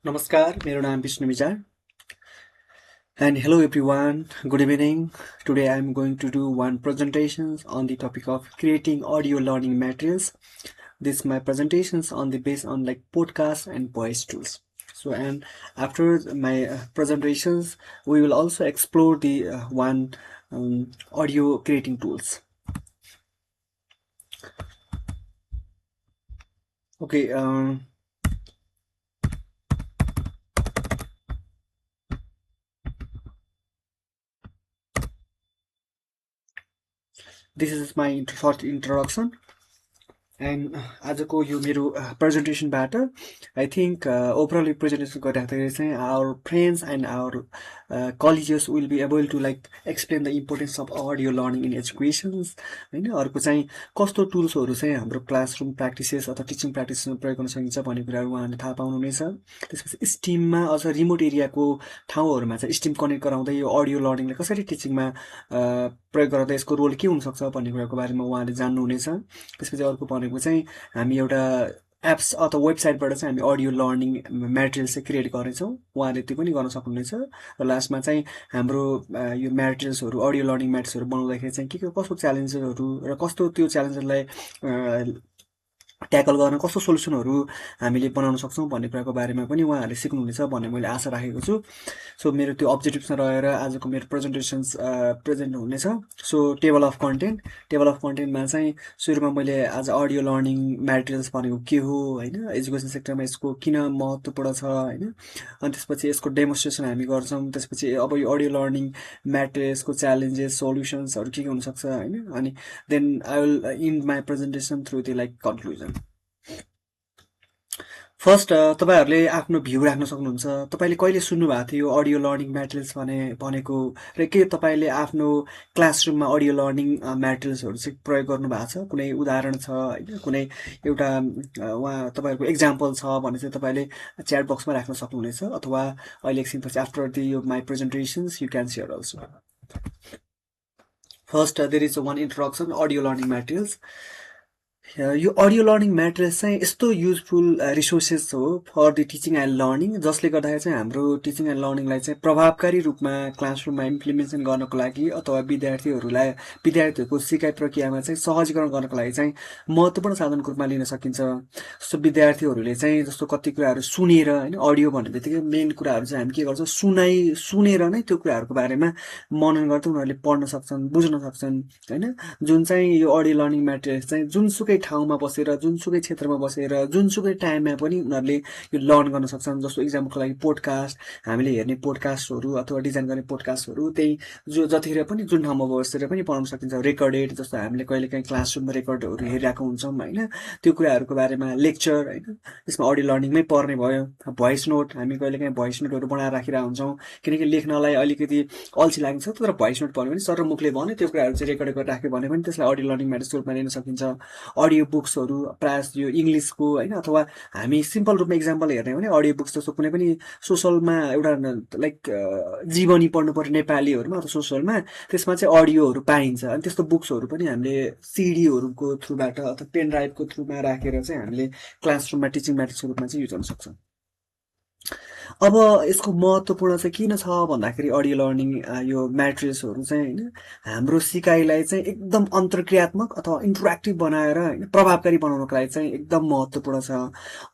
Namaskar, मेरो नाम विष्णु विचार. And hello everyone, good evening. Today I'm going to do one presentation on the topic of creating audio learning materials. This my presentations on the based on like podcast and voice tools. So and after my presentations, we will also explore the one audio creating tools. Okay. This is my short introduction. And आजको यो मेरो प्रेजेन्टेसनबाट I think overall presentation गर्दाखेरि चाहिँ our friends and our colleges will be able to like explain the importance of audio learning in educations होइन. अर्को चाहिँ कस्तो टुल्सहरू चाहिँ हाम्रो क्लासरुम प्र्याक्टिसेस अथवा टिचिङ प्र्याक्टिसमा प्रयोग गर्न सकिन्छ भन्ने कुराहरू उहाँहरूले थाहा पाउनुहुनेछ. त्यसपछि स्टिममा अझ रिमोट एरियाको ठाउँहरूमा चाहिँ स्टिम कनेक्ट गराउँदै यो अडियो लर्निङलाई कसरी टिचिङमा प्रयोग गर्दा यसको रोल के हुनसक्छ भन्ने कुराको बारेमा उहाँले जान्नुहुनेछ. त्यसपछि अर्को भनेको चाहिँ हामी एउटा एप्स अथवा वेबसाइटबाट चाहिँ हामी अडियो लर्निङ मेटेरियल्स चाहिँ क्रिएट गर्नेछौँ. उहाँले त्यो पनि गर्न सक्नुहुनेछ. र लास्टमा चाहिँ हाम्रो यो मेटेरियल्सहरू अडियो लर्निङ मेटेरियल्सहरू बनाउँदाखेरि चाहिँ के कस्तो च्यालेन्जेसहरू र कस्तो त्यो च्यालेन्जहरूलाई ट्याकल गर्न कस्तो सोल्युसनहरू हामीले बनाउन सक्छौँ भन्ने कुराको बारेमा पनि उहाँहरूले सिक्नुहुनेछ भन्ने मैले आशा राखेको छु. सो मेरो त्यो अब्जेक्टिभ्समा रहेर आजको मेरो प्रेजेन्टेसन्स प्रेजेन्ट हुनेछ. सो टेबल अफ कन्टेन्टमा चाहिँ सुरुमा मैले आज अडियो लर्निङ मेटेरियल्स भनेको के हो होइन, एजुकेसन सेक्टरमा यसको किन महत्त्वपूर्ण छ होइन, अनि त्यसपछि यसको डेमोन्स्ट्रेसन हामी गर्छौँ. त्यसपछि अब यो अडियो लर्निङ मेटेरियल्सको च्यालेन्जेस सोल्युसन्सहरू के हुनसक्छ होइन, अनि then I will in my presentation through the like conclusion. First तपाईँहरूले आफ्नो भ्यू राख्न सक्नुहुन्छ. तपाईँले कहिले सुन्नुभएको थियो यो अडियो लर्निङ मेटेरियल्स भनेको र के तपाईँले आफ्नो क्लासरुममा अडियो लर्निङ मेटेरियल्सहरू चाहिँ प्रयोग गर्नुभएको छ? कुनै उदाहरण छ होइन, कुनै एउटा उहाँ तपाईँहरूको इक्जाम्पल छ भने चाहिँ तपाईँले च्याट बक्समा राख्न सक्नुहुनेछ, अथवा अहिले एकछिनपछि आफ्टर दि यो my presentations you can share also. First there is one introduction audio learning materials. यो अडियो लर्निङ मेटेरियल्स चाहिँ यस्तो युजफुल रिसोर्सेस हो for the teaching and learning, जसले गर्दाखेरि चाहिँ हाम्रो टिचिङ एन्ड लर्निङलाई चाहिँ प्रभावकारी रूपमा क्लासरुममा इम्प्लिमेन्टेसन गर्नको लागि अथवा विद्यार्थीहरूको सिकाइ प्रक्रियामा चाहिँ सहजीकरण गर्नको लागि चाहिँ महत्त्वपूर्ण साधनको रूपमा लिन सकिन्छ. जस्तो विद्यार्थीहरूले चाहिँ जस्तो कति कुराहरू सुनेर होइन, अडियो भन्ने बित्तिकै मेन कुराहरू चाहिँ हामी के गर्छौँ, सुनेर नै त्यो कुराहरूको बारेमा मनन गर्दा उनीहरूले पढ्न सक्छन्, बुझ्न सक्छन् होइन. जुन चाहिँ यो अडियो लर्निङ मेटेरियल्स चाहिँ जुनसुकै ठाउँमा बसेर, जुनसुकै क्षेत्रमा बसेर, जुनसुकै टाइममा पनि उनीहरूले यो लर्न गर्न सक्छन्. जस्तो इक्जाम्पलको लागि पोडकास्ट, हामीले हेर्ने पोडकास्टहरू अथवा डिजाइन गर्ने पोडकास्टहरू त्यही जतिखेर पनि जुन ठाउँमा बसेर पनि पढाउन सकिन्छ. रेकर्डेड, जस्तो हामीले कहिलेकाहीँ क्लासरुममा रेकर्डहरू हेरिरहेको हुन्छौँ होइन, त्यो कुराहरूको बारेमा लेक्चर होइन, त्यसमा अडियो लर्निङमै पर्ने भयो. भोइस नोट, हामी कहिलेकाहीँ भोइस नोटहरू बनाएर राखिरहेको हुन्छौँ, किनकि लेख्नलाई अलिकति अल्छी लाग्छ. तर भोइस नोट भन्यो भने सर मुखले भन्यो त्यो कुराहरू चाहिँ रेकर्ड गरेर राख्यो भने पनि त्यसलाई अडियो लर्निङ मेटेरियल्सको रूपमा लिन सकिन्छ. अडियो बुक्सहरू प्रायः यो इङ्ग्लिसको होइन, अथवा हामी सिम्पल रूपमा इक्जाम्पल हेर्ने हो भने अडियो बुक्स जस्तो कुनै पनि सोसलमा एउटा लाइक जीवनी पढ्नु पर्यो नेपालीहरूमा अथवा सोसलमा, त्यसमा चाहिँ अडियोहरू पाइन्छ. अनि त्यस्तो बुक्सहरू पनि हामीले सिडीहरूको थ्रुबाट अथवा पेन ड्राइभको थ्रुमा राखेर चाहिँ हामीले क्लासरुममा टिचिङ मेटेरियल्सको रूपमा चाहिँ युज गर्न सक्छौँ. अब यसको महत्त्वपूर्ण चाहिँ किन छ भन्दाखेरि अडियो लर्निङ यो मेटेरियल्सहरू चाहिँ होइन हाम्रो सिकाइलाई चाहिँ एकदम अन्तर्क्रियात्मक अथवा इन्टरेक्टिभ बनाएर होइन प्रभावकारी बनाउनको लागि चाहिँ एकदम महत्त्वपूर्ण छ.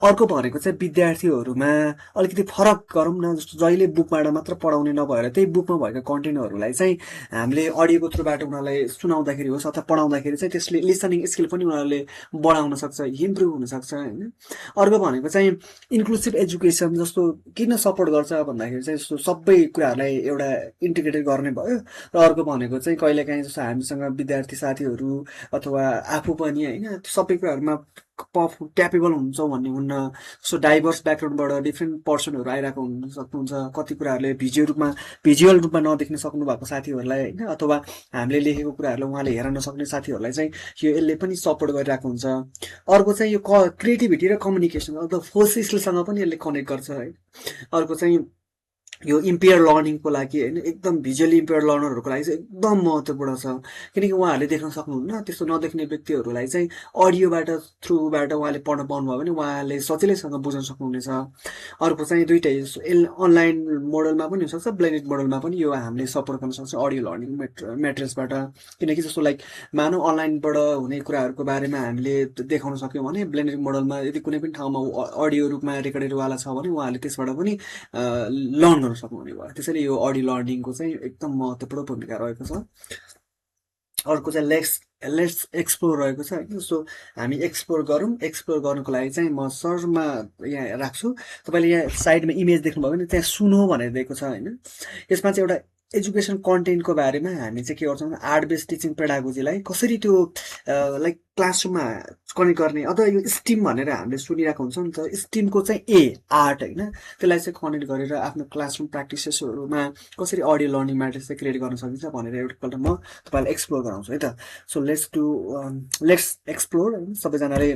अर्को भनेको चाहिँ विद्यार्थीहरूमा अलिकति फरक गरौँ न, जस्तो जहिले बुकबाट मात्र पढाउने नभएर त्यही बुकमा भएको कन्टेन्टहरूलाई चाहिँ हामीले अडियोको थ्रुबाट उनीहरूलाई सुनाउँदाखेरि होस् अथवा पढाउँदाखेरि चाहिँ त्यसले लिसनिङ स्किल पनि उनीहरूले बढाउन सक्छ, इम्प्रुभ हुनसक्छ होइन. अर्को भनेको चाहिँ इन्क्लुसिभ एजुकेसन, जस्तो किन सपोर्ट गर्छ भन्दाखेरि चाहिँ जस्तो सबै कुराहरूलाई एउटा इन्टिग्रेटेड गर्ने भयो. र अर्को भनेको चाहिँ कहिलेकाहीँ जस्तो हामीसँग विद्यार्थी साथीहरू अथवा आफू पनि होइन सबै कुराहरूमा क्यापेबल हुन्छ भन्ने हुन्न. सो डाइभर्स ब्याकग्राउन्डबाट डिफ्रेन्ट पर्सनहरू आइरहेको हुन सक्नुहुन्छ. कति कुराहरूले भिजुअल रूपमा नदेख्न सक्नु भएको साथीहरूलाई होइन, अथवा हामीले लेखेको कुराहरूलाई उहाँले हेर्न नसक्ने साथीहरूलाई चाहिँ यो यसले पनि सपोर्ट गरिरहेको हुन्छ. अर्को चाहिँ यो क्रिएटिभिटी र कम्युनिकेसन अथवा फोर स्किलसँग पनि यसले कनेक्ट गर्छ है. अर्को चाहिँ यो इम्पेयर लर्निङको लागि होइन एकदम भिजुअली इम्पेयर लर्नरहरूको लागि चाहिँ एकदम महत्त्वपूर्ण छ किनकि उहाँहरूले देख्न सक्नुहुन्न त्यस्तो नदेख्ने व्यक्तिहरूलाई चाहिँ अडियोबाट थ्रुबाट उहाँले पढ्न पाउनुभयो भने उहाँले सजिलैसँग बुझ्न सक्नुहुनेछ अर्को चाहिँ दुइटै अनलाइन मोडलमा पनि हुनसक्छ ब्लेन्डेड मोडलमा पनि यो हामीले सपोर्ट गर्न सक्छ अडियो लर्निङ मेटेरियल्सबाट किनकि जस्तो लाइक मानव अनलाइनबाट हुने कुराहरूको बारेमा हामीले देखाउन सक्यौँ भने ब्लेन्डेड मोडलमा यदि कुनै पनि ठाउँमा अडियो रूपमा रेकर्डेडवाला छ भने उहाँले त्यसबाट पनि लर्न गर्न सक्नुहुने भयो त्यसैले यो अडियो लर्निङको चाहिँ एकदम महत्त्वपूर्ण भूमिका रहेको छ अर्को चाहिँ लेट्स एक्सप्लोर रहेको छ होइन सो हामी एक्सप्लोर गरौँ एक्सप्लोर गर्नुको लागि चाहिँ म सर्चमा यहाँ राख्छु तपाईँले यहाँ साइडमा इमेज देख्नुभयो भने त्यहाँ सुनो भनेर दिएको छ होइन यसमा चाहिँ एउटा एजुकेसन कन्टेन्टको बारेमा हामी चाहिँ के गर्छौँ आर्ट बेस्ड टिचिङ पेडागोजीलाई कसरी त्यो लाइक क्लासरुममा कनेक्ट गर्ने अथवा यो स्टिम भनेर हामीले सुनिरहेको हुन्छ नि त स्टिमको चाहिँ आर्ट होइन त्यसलाई चाहिँ कनेक्ट गरेर आफ्नो क्लासरुम प्र्याक्टिसेसहरूमा कसरी अडियो लर्निङ म्याट्रिक्स चाहिँ क्रिएट गर्न सकिन्छ भनेर एउटापल्ट म तपाईँलाई एक्सप्लोर गराउँछु है त सो लेट्स एक्सप्लोर होइन सबैजनाले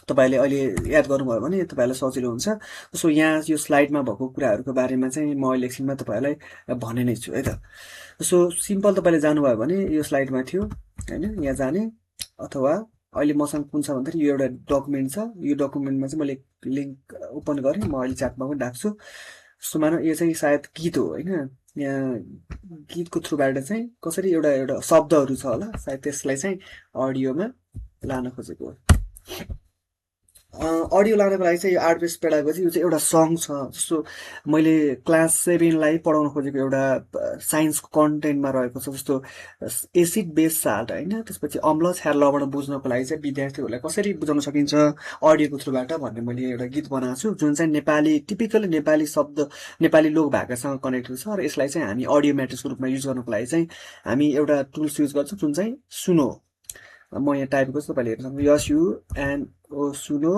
तपाईँले अहिले याद गर्नुभयो भने तपाईँलाई सजिलो हुन्छ सो यहाँ यो स्लाइडमा भएको कुराहरूको बारेमा चाहिँ म अहिले एकछिनमा तपाईँलाई भने नै छु है त सो सिम्पल तपाईँले जानुभयो भने यो स्लाइडमा थियो होइन यहाँ जाने अथवा अहिले मसँग कुन छ भन्दाखेरि यो एउटा डकुमेन्ट छ यो डकुमेन्टमा चाहिँ मैले लिङ्क ओपन गरेँ म अहिले च्याटमा पनि राख्छु सो मानव यो चाहिँ सायद गीत हो होइन यहाँ गीतको थ्रुबाट चाहिँ कसरी एउटा एउटा शब्दहरू छ होला सायद त्यसलाई चाहिँ अडियोमा लान खोजेको हो अडियो लानको लागि चाहिँ यो आर्ट बेस्ड पेडागोजी यो चाहिँ एउटा सङ छ जस्तो मैले क्लास 7लाई पढाउन खोजेको एउटा साइन्सको कन्टेन्टमा रहेको छ जस्तो एसिड बेस साल्ट होइन त्यसपछि अम्ल क्षार लवण बुझ्नको लागि चाहिँ विद्यार्थीहरूलाई कसरी बुझाउन सकिन्छ अडियोको थ्रुबाट भन्ने मैले एउटा गीत बनाएको छु जुन चाहिँ नेपाली टिपिकली नेपाली शब्द नेपाली लोक भाकासँग कनेक्टेड छ र यसलाई चाहिँ हामी अडियो म्याट्रिक्सको रूपमा युज गर्नको लागि चाहिँ हामी एउटा टुल्स युज गर्छौँ जुन चाहिँ सुनो म यहाँ टाइप गर्छु तपाईँले हेर्न सक्नुहुन्छ SUNO सुनो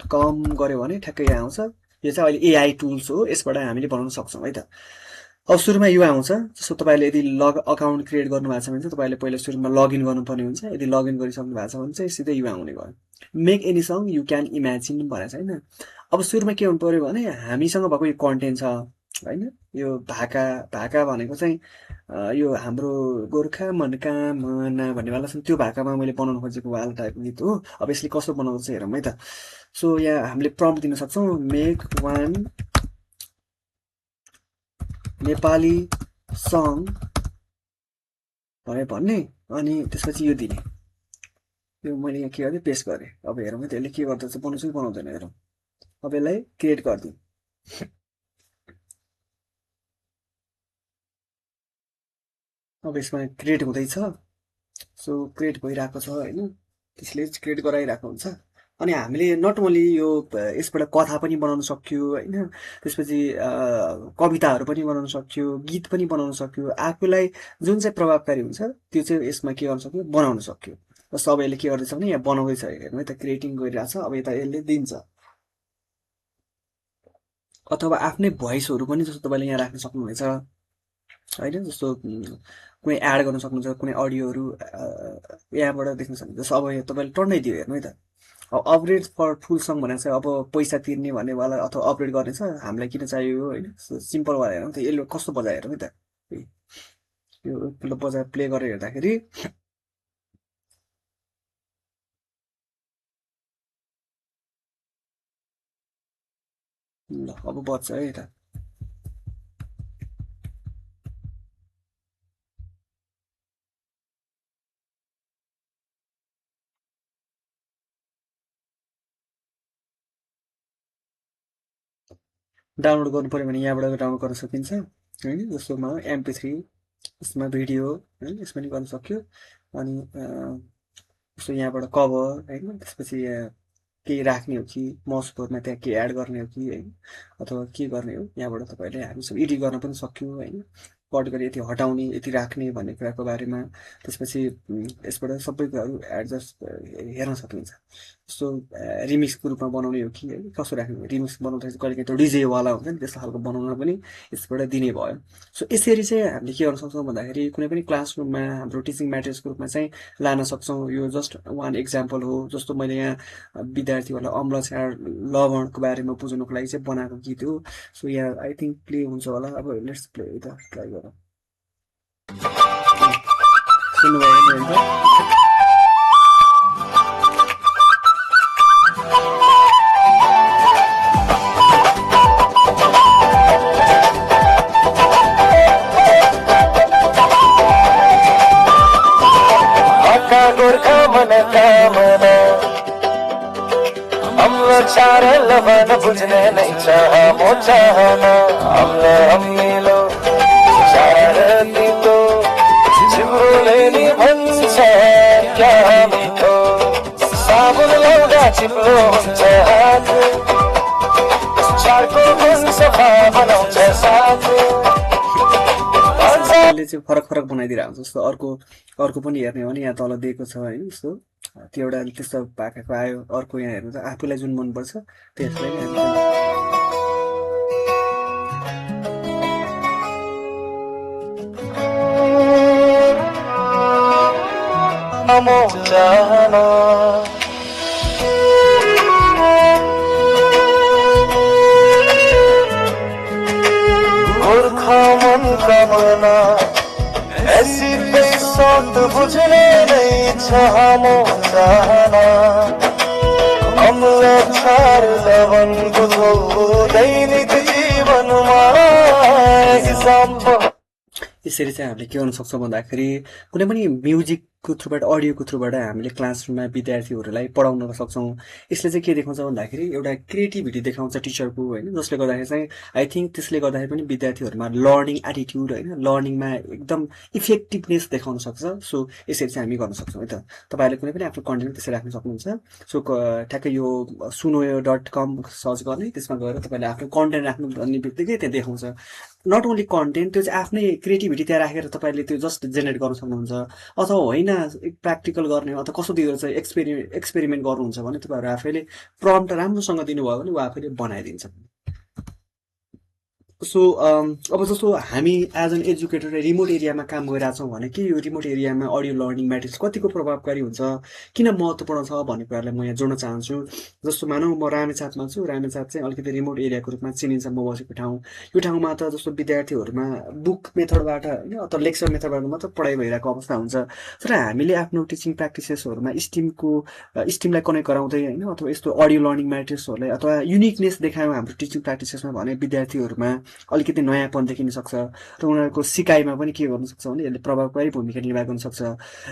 .com गऱ्यो भने ठ्याक्कै यहाँ आउँछ यो चाहिँ अहिले AI टुल्स हो यसबाट हामीले बनाउन सक्छौँ है त अब सुरुमा यो आउँछ जस्तो तपाईँले यदि अकाउन्ट क्रिएट गर्नुभएको छ भने चाहिँ तपाईँले पहिला सुरुमा लगइन गर्नुपर्ने हुन्छ यदि लगइन गरिसक्नु भएको छ भने चाहिँ सिधै यो आउने भयो make any song you can imagine भनेको छ होइन अब सुरुमा के हुनु पऱ्यो भने हामीसँग भएको यो कन्टेन्ट छ होइन यो भाका भाका भनेको चाहिँ यो हाम्रो गोर्खा मनका मना भन्नेवाला छ त्यो भाकामा मैले बनाउन खोजेको वाला टाइपको गीत हो अब यसले कस्तो बनाउँछ हेरौँ है त सो यहाँ हामीले प्रम्प्ट दिन सक्छौँ मेक वान नेपाली सङ भने भन्ने अनि त्यसपछि यो दिने यो मैले यहाँ के गरेँ पेस्ट गरेँ अब हेरौँ है त्यसले के गर्दछ बनाउँछ कि बनाउँदैन हेरौँ अब यसलाई क्रिएट गरिदिउँ अब यसमा क्रिएट हुँदैछ सो क्रिएट भइरहेको छ होइन त्यसले क्रिएट गराइरहेको हुन्छ अनि हामीले नट ओन्ली यो यसबाट कथा पनि बनाउन सक्यो होइन त्यसपछि कविताहरू पनि बनाउन सक्यो गीत पनि बनाउन सक्यो आफूलाई जुन चाहिँ प्रभावकारी हुन्छ त्यो चाहिँ यसमा के गर्न सक्यो बनाउन सक्यो जस्तो अब यसले के गर्दैछ भने यहाँ बनाउँदैछ हेर्नु है त क्रिएटिङ गरिरहेछ अब यता यसले दिन्छ अथवा आफ्नै भोइसहरू पनि जस्तो तपाईँले यहाँ राख्न सक्नुहुनेछ होइन जस्तो कुनै एड गर्न सक्नुहुन्छ कुनै अडियोहरू यहाँबाट देख्न सक्नुहुन्छ जस्तो अब तपाईँले टन्नै दियो हेर्नु है त अब अपग्रेड फर फुल सङ भनेर चाहिँ अब पैसा तिर्ने भन्नेवाला अथवा अपग्रेड गर्ने छ हामीलाई किन चाहियो होइन सिम्पलवाला हेरौँ त यसले कस्तो बजायो हेरौँ है त यो बजाएर प्ले गरेर हेर्दाखेरि ल अब बज्छ है त डाउनलोड गर्नु पऱ्यो भने यहाँबाट डाउनलोड गर्न सकिन्छ होइन जस्तोमा MP3 यसमा भिडियो होइन यसमा नि गर्न सक्यो अनि जस्तो यहाँबाट कभर होइन त्यसपछि केही राख्ने हो कि माउसमा त्यहाँ के एड गर्ने हो कि होइन अथवा के गर्ने हो यहाँबाट तपाईँले हामी सब एडिट गर्न पनि सक्यो होइन कट गरी यति हटाउने यति राख्ने भन्ने कुराको बारेमा त्यसपछि यसबाट सबै कुराहरू एडजस्ट हेर्न सकिन्छ जस्तो रिमिक्सको रूपमा बनाउने हो कि है कसो राख्ने रिमिक्स बनाउँदाखेरि कहिले काहीँ त्यो डिजेवाला हुन्छ नि त्यस्तो खालको बनाउन पनि यसबाट दिने भयो सो यसरी चाहिँ हामीले के गर्न सक्छौँ भन्दाखेरि कुनै पनि क्लासरुममा हाम्रो टिचिङ मेटेरियल्सको रूपमा चाहिँ लान सक्छौँ यो जस्ट वान इक्जाम्पल हो जस्तो मैले यहाँ विद्यार्थीहरूलाई अम्ल छाड लवणको बारेमा बुझाउनुको लागि चाहिँ बनाएको गीत हो सो यहाँ आई थिङ्क प्ले हुन्छ होला अब लेट्स प्ले त ट्राई गरौँ सुन्नुभयो भने गोर्खा मनोकामना अम्ल छाड लवण बुझ्ने नै चाहमो चाहना अम्ल अम्लिलो छाड तितो जिब्रोले नि भन्छ क्या मिठो साबुन लाउँदा चिप्लो हुन्छ हात छाडको मन सफा बनाउँछ साथ अहिले चाहिँ फरक फरक बनाइदिरहेको हुन्छ जस्तो अर्को पनि हेर्ने हो भने यहाँ तल दिएको छ होइन जस्तो त्यो एउटा त्यस्तो पाकाको आयो अर्को यहाँ हेर्नु त आफूलाई जुन मनपर्छ त्यसलाई गोर्खा मन कामना ऐसी बेसौत बुझने नहीं चाहमो चाहना अम्ल छाड लवण बुझो दैनिक जीवनमा यसरी चाहिँ हामीले के गर्न सक्छौँ भन्दाखेरि कुनै पनि म्युजिकको थ्रुबाट अडियोको थ्रुबाट हामीले क्लासरुममा विद्यार्थीहरूलाई पढाउन सक्छौँ यसले चाहिँ के देखाउँछ भन्दाखेरि एउटा क्रिएटिभिटी देखाउँछ टिचरको होइन जसले गर्दाखेरि चाहिँ आई थिङ्क त्यसले गर्दाखेरि पनि विद्यार्थीहरूमा लर्निङ एटिट्युड होइन लर्निङमा एकदम इफेक्टिभनेस देखाउन सक्छ सो यसरी चाहिँ हामी गर्न सक्छौँ है त तपाईँहरूले कुनै पनि आफ्नो कन्टेन्ट त्यसरी राख्न सक्नुहुन्छ सो ठ्याक्कै यो sunoyo.com सर्च गर्ने त्यसमा गएर तपाईँले आफ्नो कन्टेन्ट राख्नु भन्ने बित्तिकै त्यहाँ देखाउँछ नट ओन्ली कन्टेन्ट त्यो चाहिँ आफ्नै क्रिएटिभिटी त्यहाँ राखेर तपाईँले त्यो जस्ट जेनेरेट गर्न सक्नुहुन्छ अथवा होइन प्र्याक्टिकल गर्ने अथवा कस्तो दिएर चाहिँ एक्सपेरिमेन्ट गर्नुहुन्छ भने तपाईँहरू आफैले प्रम्प्ट राम्रोसँग दिनुभयो भने ऊ आफैले बनाइदिन्छ सो अब जस्तो हामी एज एन एजुकेटर रिमोट एरियामा काम गरिरहेछौँ भने कि यो रिमोट एरियामा अडियो लर्निङ मेटेरियल्स कतिको प्रभावकारी हुन्छ किन महत्त्वपूर्ण छ भन्ने कुरालाई म यहाँ जोड्न चाहन्छु जस्तो मानौँ म रामेछापमा छु रामेछाप चाहिँ अलिकति रिमोट एरियाको रूपमा चिनिन्छ म बसेको ठाउँ यो ठाउँमा त जस्तो विद्यार्थीहरूमा बुक मेथडबाट होइन अथवा लेक्चर मेथडबाट मात्र पढाइ भइरहेको अवस्था हुन्छ तर हामीले आफ्नो टिचिङ प्र्याक्टिसेसहरूमा स्टिमलाई कनेक्ट गराउँदै होइन अथवा यस्तो अडियो लर्निङ मेटेरियल्सहरूलाई अथवा युनिकनेस देखायौँ हाम्रो टिचिङ प्र्याक्टिसेसमा भने विद्यार्थीहरूमा अलिकति नयाँपन देखिन सक्छ र उनीहरूको सिकाइमा पनि के गर्न सक्छ भने यसले प्रभावकारी भूमिका निर्वाह गर्न सक्छ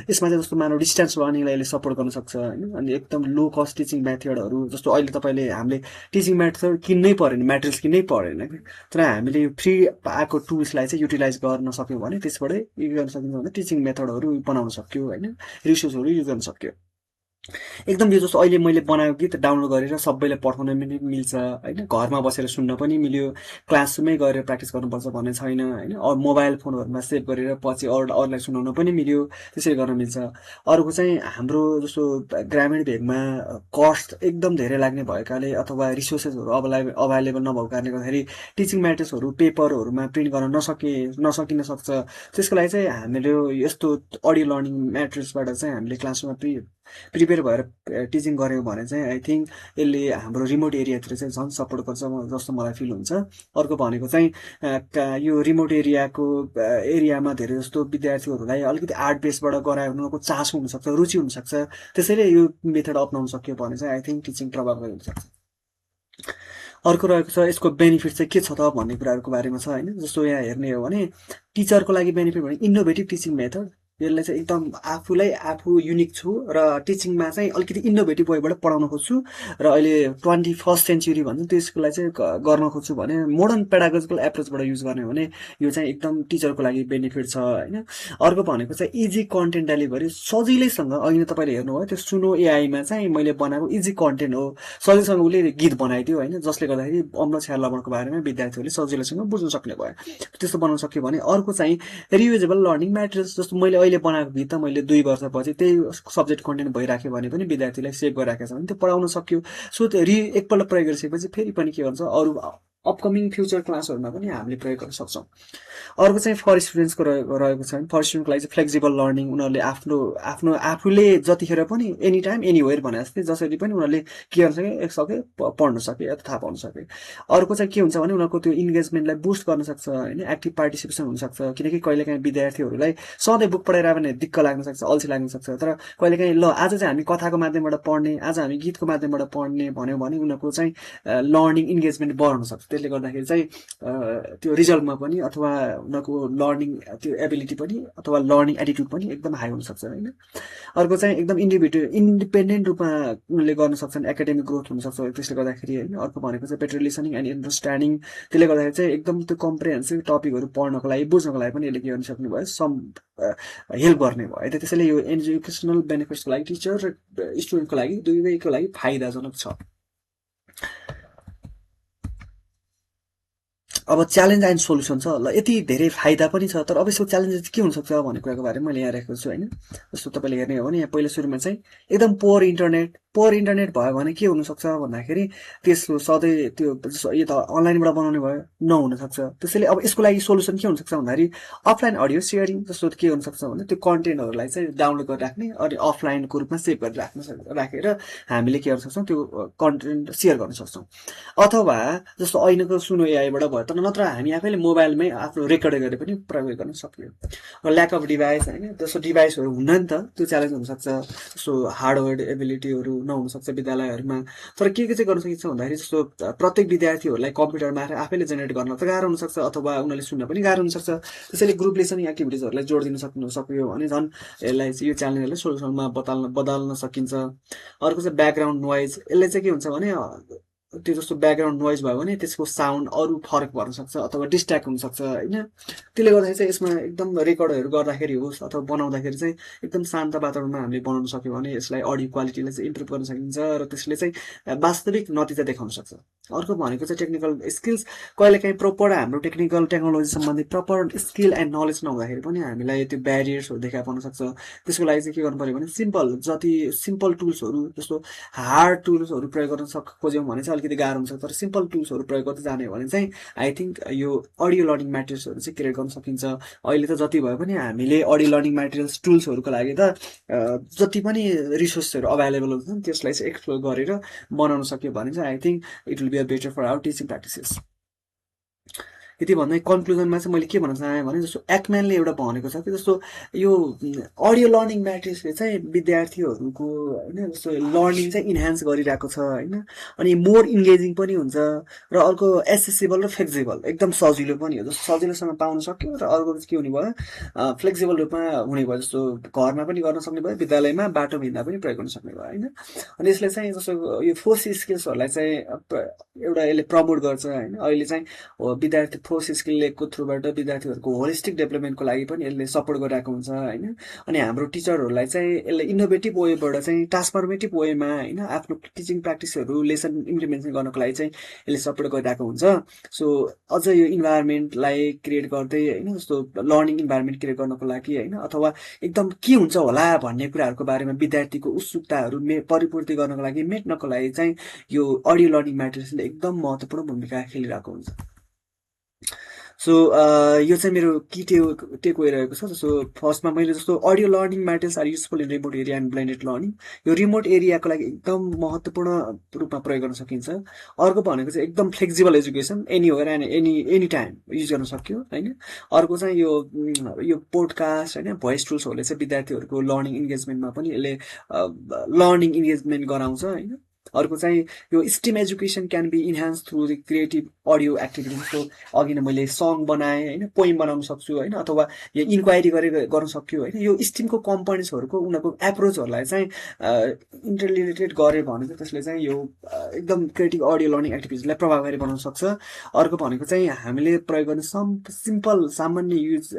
यसमा चाहिँ जस्तो मानव डिस्टेन्स लर्निङलाई यसले सपोर्ट गर्न सक्छ होइन अनि एकदम लो कस्ट टिचिङ मेथडहरू जस्तो अहिले तपाईँले हामीले टिचिङ मेथड किन्नै परेन मेटेरियल्स किन्नै परेन तर हामीले यो फ्री आएको टुल्सलाई चाहिँ युटिलाइज गर्न सक्यौँ भने त्यसबाटै यो गर्न सकिन्छ भने टिचिङ मेथडहरू बनाउन सक्यो होइन रिसोर्सहरू युज गर्न सक्यो एकदम यो जस्तो अहिले मैले बनाएको गीत डाउनलोड गरेर सबैलाई पठाउन पनि मिल्छ होइन घरमा बसेर सुन्न पनि मिल्यो क्लासरुमै गएर प्र्याक्टिस गर्नुपर्छ भन्ने छैन होइन मोबाइल फोनहरूमा सेभ गरेर पछि अरूलाई सुनाउन पनि मिल्यो त्यसरी गर्न मिल्छ अरूको चाहिँ हाम्रो जस्तो ग्रामीण भेगमा कस्ट एकदम धेरै लाग्ने भएकाले अथवा रिसोर्सेसहरू अभाइलेबल नभएको कारणले गर्दाखेरि टिचिङ मेटेरियल्सहरू पेपरहरूमा प्रिन्ट गर्न नसकिन सक्छ त्यसको लागि चाहिँ हामीले यस्तो अडियो लर्निङ मेटेरियल्सबाट चाहिँ हामीले क्लासरुममा प्रिपेयर भएर टिचिङ गऱ्यौँ भने चाहिँ आई थिङ्क यसले हाम्रो रिमोट एरियातिर चाहिँ झन् सपोर्ट गर्छ जस्तो मलाई फिल हुन्छ अर्को भनेको चाहिँ यो रिमोट एरियामा धेरै जस्तो विद्यार्थीहरूलाई अलिकति आर्ट बेसबाट गरायो भने उनीहरूको चासो हुनसक्छ रुचि हुनसक्छ त्यसैले यो मेथड अप्नाउन सक्यो भने चाहिँ आई थिङ्क टिचिङ प्रभावकारी हुनसक्छ अर्को रहेको छ यसको बेनिफिट चाहिँ के छ त भन्ने कुराहरूको बारेमा छ होइन जस्तो यहाँ हेर्ने हो भने टिचरको लागि बेनिफिट भने इनोभेटिभ टिचिङ मेथड यसलाई चाहिँ एकदम आफू युनिक छु र टिचिङमा चाहिँ अलिकति इनोभेटिभ वेबाट पढाउन खोज्छु र अहिले 21st सेन्चुरी भन्छ त्यसको लागि चाहिँ गर्न खोज्छु भने मोडर्न पेडागोजिकल एप्रोचबाट युज गर्ने हो भने यो चाहिँ एकदम टिचरको लागि बेनिफिट छ होइन अर्को भनेको चाहिँ इजी कन्टेन्ट डेलिभरी सजिलैसँग अघि नै तपाईँले हेर्नुभयो त्यो सुनो एआईमा चाहिँ मैले बनाएको इजी कन्टेन्ट हो सजिलैसँग उसले गीत बनाइदियो होइन जसले गर्दाखेरि अम्ल छाया लवणको बारेमा विद्यार्थीहरूले सजिलैसँग बुझ्न सक्ने भयो त्यस्तो बनाउन सक्यो भने अर्को चाहिँ रियुजेबल लर्निङ मेटेरियल्स जस्तो मैले अहिले बनाएको गीत त मैले 2 वर्षपछि त्यही सब्जेक्ट कन्टेन्ट भइराख्यो भने पनि विद्यार्थीलाई सेभ गरिराखेको छ भने त्यो पढाउन सक्यो। सो त्यो एकपल्ट प्रयोग गरिसकेपछि फेरि पनि के भन्छ अरू अपकमिङ फ्युचर क्लासहरूमा पनि हामीले प्रयोग गर्न सक्छौँ। अर्को चाहिँ फर स्टुडेन्ट्सको रहेको छ भने फर स्टुडेन्टको लागि चाहिँ फ्लेक्सिबल लर्निङ, उनीहरूले आफ्नो आफूले जतिखेर पनि एनी टाइम एनीवेयर भने जस्तै जसरी पनि उनीहरूले के गर्न सके पढ्न सके अथवा थाहा पाउन सके। अर्को चाहिँ के हुन्छ भने उनीहरूको त्यो इन्गेजमेन्टलाई बुस्ट गर्न सक्छ होइन, एक्टिभ पार्टिसिपेसन हुनसक्छ। किनकि कहिलेकाहीँ विद्यार्थीहरूलाई सधैँ बुक पढाइरह्यो भने दिक्क लाग्न सक्छ, अल्छी लाग्न सक्छ। तर कहिलेकाहीँ ल आज चाहिँ हामी कथाको माध्यमबाट पढ्ने, आज हामी गीतको माध्यमबाट पढ्ने भन्यो भने उनीहरूको चाहिँ लर्निङ इन्गेजमेन्ट बढ्न सक्छ। त्यसले गर्दाखेरि चाहिँ त्यो रिजल्टमा पनि अथवा उनीहरूको लर्निङ त्यो एबिलिटी पनि अथवा लर्निङ एटिट्युड पनि एकदम हाई हुनसक्छ होइन। अर्को चाहिँ एकदम इन्डिपेन्डेन्ट रूपमा उनीहरूले गर्न सक्छन्, एकाडेमिक ग्रोथ हुनसक्छ त्यसले गर्दाखेरि होइन। अर्को भनेको चाहिँ बेटर लिसनिङ एन्ड अन्डरस्ट्यान्डिङ, त्यसले गर्दाखेरि चाहिँ एकदम त्यो कम्प्रिहेन्सिभ टपिकहरू पढ्नको लागि बुझ्नको लागि पनि यसले के गर्न सक्ने भयो, सम हेल्प गर्ने भयो है त। त्यसैले यो एजुकेसनल बेनिफिट्सको लागि टिचर र स्टुडेन्टको लागि दुवैको लागि फाइदाजनक छ। अब च्यालेन्ज एन्ड सोल्युसन छ ल, यति धेरै फाइदा पनि छ। तर अब यसको च्यालेन्जेस के हुनसक्छ भन्ने कुराको बारेमा मैले यहाँ राखेको छु होइन। जस्तो तपाईँले हेर्ने हो भने यहाँ पहिलो सुरुमा चाहिँ एकदम पोअर इन्टरनेट भयो भने के हुनसक्छ भन्दाखेरि त्यसको सधैँ त्यो यो त अनलाइनबाट बनाउने भयो नहुनसक्छ। त्यसैले अब यसको लागि सोल्युसन के हुनसक्छ भन्दाखेरि अफलाइन अडियो सेयरिङ। जस्तो के हुनसक्छ भने त्यो कन्टेन्टहरूलाई चाहिँ डाउनलोड गरेर राख्ने अनि अफलाइनको रूपमा सेभ गरेर राखेर हामीले के गर्न सक्छौँ, त्यो कन्टेन्ट सेयर गर्न सक्छौँ। अथवा जस्तो अहिलेको सुनो एआईबाट भयो, तर नत्र हामी आफैले मोबाइलमै आफ्नो रेकर्ड गरेर पनि प्रयोग गर्न सक्यो। र ल्याक अफ डिभाइस होइन, जस्तो डिभाइसहरू हुन्न नि त, त्यो च्यालेन्ज हुनसक्छ। जस्तो हार्डवेयर एबिलिटीहरू नहुनसक्छ विद्यालयहरूमा। तर के चाहिँ गर्न सकिन्छ भन्दाखेरि जस्तो प्रत्येक विद्यार्थीहरूलाई कम्प्युटरमा आफैले जेनेरेट गर्न त गाह्रो हुनसक्छ अथवा उनीहरूले सुन्न पनि गाह्रो हुनसक्छ। त्यसैले ग्रुप लिसनिङ एक्टिभिटिजहरूलाई जोड दिन सक्यो भने झन् यसलाई यो च्यालेन्जहरूलाई सोल्युसनमा बदल्न सकिन्छ। अर्को चाहिँ ब्याकग्राउन्ड नोइज। यसले चाहिँ के हुन्छ भने त्यो जस्तो ब्याकग्राउन्ड नोइज भयो भने त्यसको साउन्ड अरू फरक पर्न सक्छ अथवा डिस्ट्र्याक्ट हुनसक्छ होइन। त्यसले गर्दाखेरि चाहिँ यसमा एकदम रेकर्डहरू गर्दाखेरि होस् अथवा बनाउँदाखेरि चाहिँ एकदम शान्त वातावरणमा हामीले बनाउन सक्यो भने यसलाई अडियो क्वालिटीलाई चाहिँ इम्प्रुभ गर्न सकिन्छ र त्यसले चाहिँ वास्तविक नतिजा देखाउन सक्छ। अर्को भनेको चाहिँ टेक्निकल स्किल्स। कहिलेकाहीँ प्रोपर हाम्रो टेक्नोलोजी सम्बन्धी प्रपर स्किल एन्ड नलेज नहुँदाखेरि पनि हामीलाई त्यो ब्यारियर्सहरू देखा पर्न सक्छ। त्यसको लागि चाहिँ के गर्नु पऱ्यो भने सिम्पल टुल्सहरू जस्तो हार्ड टुल्सहरू प्रयोग गर्न खोज्यौँ भने चाहिँ अलिकति गाह्रो हुन्छ। तर सिम्पल टुल्सहरू प्रयोग गर्दै जाने हो भने चाहिँ आई थिङ्क यो अडियो लर्निङ मेटेरियल्सहरू चाहिँ क्रिएट गर्न सकिन्छ। अहिले त जति भयो पनि हामीले अडियो लर्निङ मेटेरियल्स टुल्सहरूको लागि त जति पनि रिसोर्सहरू अभाइलेबल हुन्छन् त्यसलाई चाहिँ एक्सप्लोर गरेर बनाउन सक्यो भने चाहिँ I think it will be a better for our teaching practices. यति भन्दै कन्क्लुजनमा चाहिँ मैले के भन्न चाहेँ भने जस्तो एक्म्यानले एउटा भनेको छ कि जस्तो यो अडियो लर्निङ म्याट्रिक्सले चाहिँ विद्यार्थीहरूको होइन जस्तो लर्निङ चाहिँ इन्हान्स गरिरहेको छ होइन। अनि मोर इन्गेजिङ पनि हुन्छ र अर्को एसेसेबल र फ्लेक्सिबल, एकदम सजिलो पनि हो। जस्तो सजिलोसँग पाउन सक्यो र अर्को के हुने भयो फ्लेक्सिबल रूपमा हुने भयो। जस्तो घरमा पनि गर्न सक्ने भयो, विद्यालयमा बाटो हिँड्दा पनि प्रयोग गर्न सक्ने भयो होइन। अनि यसले चाहिँ जस्तो यो 4C स्किल्सहरूलाई चाहिँ एउटा यसले प्रमोट गर्छ होइन। अहिले चाहिँ विद्यार्थी 4C स्किलको थ्रुबाट विद्यार्थीहरूको होलिस्टिक डेभलपमेन्टको लागि पनि यसले सपोर्ट गरिरहेको हुन्छ होइन। अनि हाम्रो टिचरहरूलाई चाहिँ यसले इनोभेटिभ वेबाट चाहिँ ट्रान्सफर्मेटिभ वेमा होइन आफ्नो टिचिङ प्र्याक्टिसहरू लेसन इम्प्लिमेन्टेसन गर्नको लागि चाहिँ यसले सपोर्ट गरिरहेको हुन्छ। सो अझ यो इन्भाइरोमेन्टलाई क्रिएट गर्दै होइन जस्तो लर्निङ इन्भाइरोमेन्ट क्रिएट गर्नको लागि होइन अथवा एकदम के हुन्छ होला भन्ने कुराहरूको बारेमा विद्यार्थीको उत्सुकताहरू परिपूर्ति गर्नको लागि मेट्नको लागि चाहिँ यो अडियो लर्निङ मेटेरियल्सले एकदम महत्त्वपूर्ण भूमिका खेलिरहेको हुन्छ। सो यो चाहिँ मेरो की टेकअवे रहेको छ। जस्तो फर्स्टमा मैले जस्तो audio learning materials are useful in remote area and blended learning. यो रिमोट एरियाको लागि एकदम महत्त्वपूर्ण रूपमा प्रयोग गर्न सकिन्छ। अर्को भनेको चाहिँ एकदम flexible education, anywhere and any time use गर्न सक्यो होइन। अर्को चाहिँ यो पोडकास्ट होइन भोइस टुल्सहरूले चाहिँ विद्यार्थीहरूको लर्निङ इन्गेजमेन्टमा पनि यसले लर्निङ इन्गेजमेन्ट गराउँछ होइन। अर्को चाहिँ यो STEM education can be enhance through the creative audio activities. So अघि नै मैले सङ बनाएँ होइन, पोइम बनाउन सक्छु होइन अथवा यो इन्क्वायरी गर्न सक्यो होइन। यो स्टिमको कम्पोनेन्ट्सहरूको उनीहरूको एप्रोचहरूलाई चाहिँ इन्टरलिलेटेड गऱ्यो भने चाहिँ त्यसले चाहिँ यो एकदम क्रिएटिभ अडियो लर्निङ एक्टिभिटिजलाई प्रभावकारी बनाउन सक्छ। अर्को भनेको चाहिँ हामीले प्रयोग गर्ने सिम्पल सामान्य युज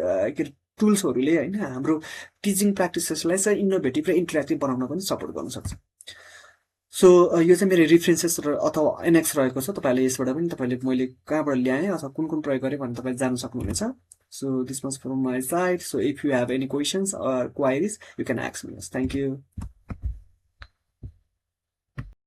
टुल्सहरूले होइन हाम्रो टिचिङ प्र्याक्टिसेसलाई चाहिँ इनोभेटिभ र इन्टरेक्टिभ बनाउन पनि सपोर्ट गर्न सक्छ। सो यो चाहिँ मेरो रिफरेन्सेस अथवा एनेक्स रहेको छ। तपाईँहरूले यसबाट पनि मैले कहाँबाट ल्याएँ अथवा कुन प्रयोग गरेँ भने तपाईँले जान्न सक्नुहुनेछ। So this much from my side. So if you have any questions or queries, you can ask me. Thank you.